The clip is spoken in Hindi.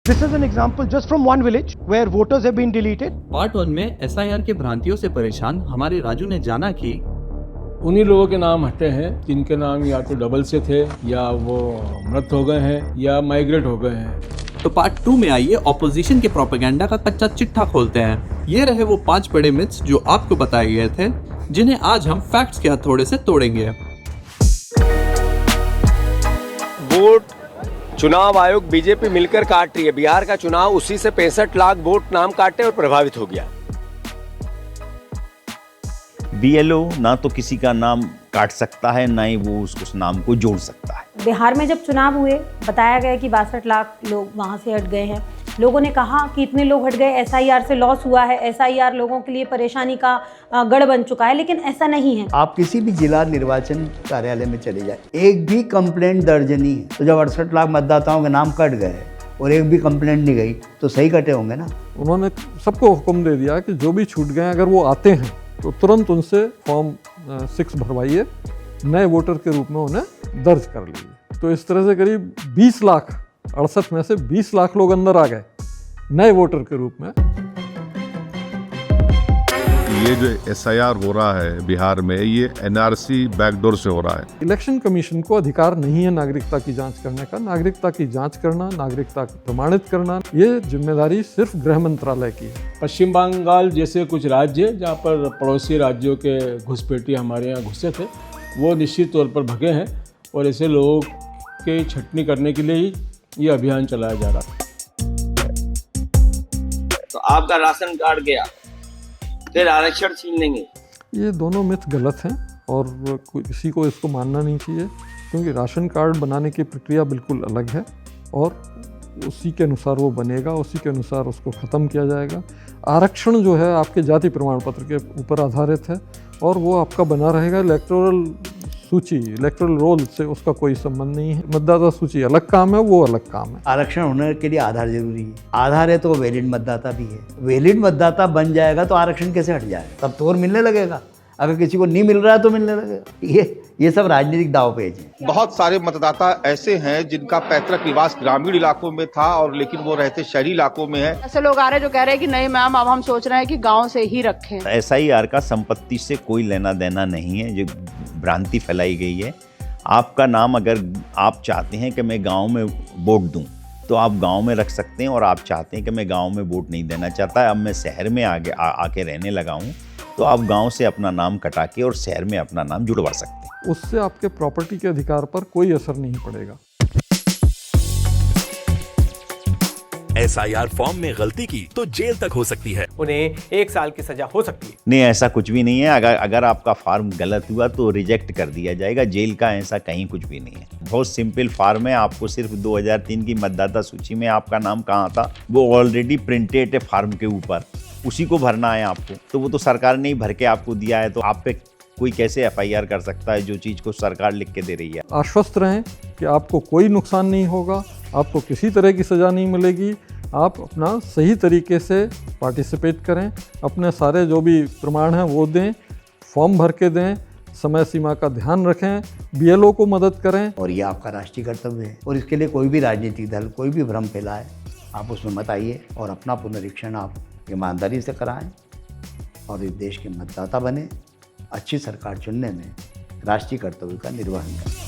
This is an example just from one village where voters have been deleted. Part 1 में SIR के भ्रांतियों से परेशान हमारे राजू ने जाना कि उन्हीं लोगों के नाम हटे हैं जिनके नाम या तो डबल से थे या वो मृत हो गए हैं या माइग्रेट हो गए हैं। तो पार्ट 2 में आइए ऑपोजिशन के प्रोपेगेंडा का कच्चा चिट्ठा खोलते हैं। ये रहे वो 5 बड़े मिथ्स जो आपको बताए गए थे, जिन्हें आज हम फैक्ट्स के हथौड़े से तोड़ेंगे। वोट चुनाव आयोग बीजेपी मिलकर काट रही है। बिहार का चुनाव उसी से 65 लाख वोट नाम काटे और प्रभावित हो गया। BLO ना तो किसी का नाम काट सकता है, ना ही वो उस नाम को जोड़ सकता है। बिहार में जब चुनाव हुए बताया गया कि 62 लाख लोग वहाँ से हट गए हैं। लोगों ने कहा कि इतने लोग हट गए, SIR से लॉस हुआ है, SIR लोगों के लिए परेशानी का गढ़ बन चुका है, लेकिन ऐसा नहीं है। आप किसी भी जिला निर्वाचन कार्यालय में चले जाए, एक भी कंप्लेंट दर्ज नहीं है। तो जब 68 लाख मतदाताओं के नाम कट गए और एक भी कंप्लेंट नहीं गई तो सही कटे होंगे ना। उन्होंने सबको हुक्म दे दिया कि जो भी छूट गए अगर वो आते हैं तो तुरंत उनसे फॉर्म 6 भरवाइए, नए वोटर के रूप में उन्हें दर्ज कर लीजिए। तो इस तरह से करीब 20 लाख 68 में से 20 लाख लोग अंदर आ गए नए वोटर के रूप में। ये जो SIR हो रहा है बिहार में, ये NRC बैकडोर से हो रहा है। इलेक्शन कमीशन को अधिकार नहीं है नागरिकता की जांच करने का। नागरिकता की जांच करना, नागरिकता प्रमाणित करना, ये जिम्मेदारी सिर्फ गृह मंत्रालय की है। पश्चिम बंगाल जैसे कुछ राज्य जहाँ पर पड़ोसी राज्यों के घुसपैठी हमारे यहाँ घुसे थे, वो निश्चित तौर पर भगे हैं और ऐसे लोगों के छटनी करने के लिए ही ये अभियान चलाया जा रहा है। तो आपका राशन कार्ड गया, फिर आरक्षण छीन लेंगे। ये दोनों मिथ गलत हैं और किसी को इसको मानना नहीं चाहिए, क्योंकि राशन कार्ड बनाने की प्रक्रिया बिल्कुल अलग है और उसी के अनुसार वो बनेगा, उसी के अनुसार उसको ख़त्म किया जाएगा। आरक्षण जो है आपके जाति प्रमाण पत्र के ऊपर आधारित है और वो आपका बना रहेगा। इलेक्टोरल सूची, इलेक्टोरल रोल से उसका कोई संबंध नहीं है। मतदाता सूची अलग काम है, वो अलग काम है। आरक्षण होने के लिए आधार जरूरी है। आधार है तो वैलिड मतदाता भी है। वैलिड मतदाता बन जाएगा तो आरक्षण कैसे हट जाएगा? तब तो और मिलने लगेगा। अगर किसी को नहीं मिल रहा है तो मिलने लगेगा। ये सब राजनीतिक दांवपेच है। बहुत सारे मतदाता ऐसे हैं जिनका पैतृक निवास ग्रामीण इलाकों में था और लेकिन वो रहते शहरी इलाकों में है। ऐसे लोग आ रहे हैं जो कह रहे हैं कि नहीं मैम, अब हम सोच रहे हैं कि गांव से ही रखें। SIR का संपत्ति से कोई लेना देना नहीं है, जो भ्रांति फैलाई गई है। आपका नाम अगर आप चाहते हैं कि मैं गाँव में वोट दूँ तो आप गांव में रख सकते हैं, और आप चाहते हैं कि मैं गांव में वोट नहीं देना चाहता, अब मैं शहर में आके रहने लगा हूँ, तो आप गांव से अपना नाम कटा के और शहर में अपना नाम जुड़वा सकते हैं। उससे आपके प्रॉपर्टी के अधिकार पर कोई असर नहीं पड़ेगा। SIR फॉर्म में गलती की तो जेल तक हो सकती है, उन्हें 1 साल की सजा हो सकती है। नहीं, ऐसा कुछ भी नहीं है। अगर आपका फॉर्म गलत हुआ तो रिजेक्ट कर दिया जाएगा। जेल का ऐसा कहीं कुछ भी नहीं है। बहुत सिंपल फॉर्म है। आपको सिर्फ 2003 की मतदाता सूची में आपका नाम कहाँ था वो ऑलरेडी प्रिंटेड है फॉर्म के ऊपर, उसी को भरना है आपको। तो वो तो सरकार ने ही भर के आपको दिया है, तो आप पे कोई कैसे FIR कर सकता है जो चीज़ को सरकार लिख के दे रही है? आश्वस्त रहें कि आपको कोई नुकसान नहीं होगा, आपको किसी तरह की सज़ा नहीं मिलेगी। आप अपना सही तरीके से पार्टिसिपेट करें, अपने सारे जो भी प्रमाण हैं वो दें, फॉर्म भर के दें, समय सीमा का ध्यान रखें, BLO को मदद करें। और ये आपका राष्ट्रीय कर्तव्य है। और इसके लिए कोई भी राजनीतिक दल कोई भी भ्रम फैलाए, आप उसमें मत आइए और अपना पुनरीक्षण आप ईमानदारी से कराएं और इस देश के मतदाता बने, अच्छी सरकार चुनने में राष्ट्रीय कर्तव्य का निर्वहन करें।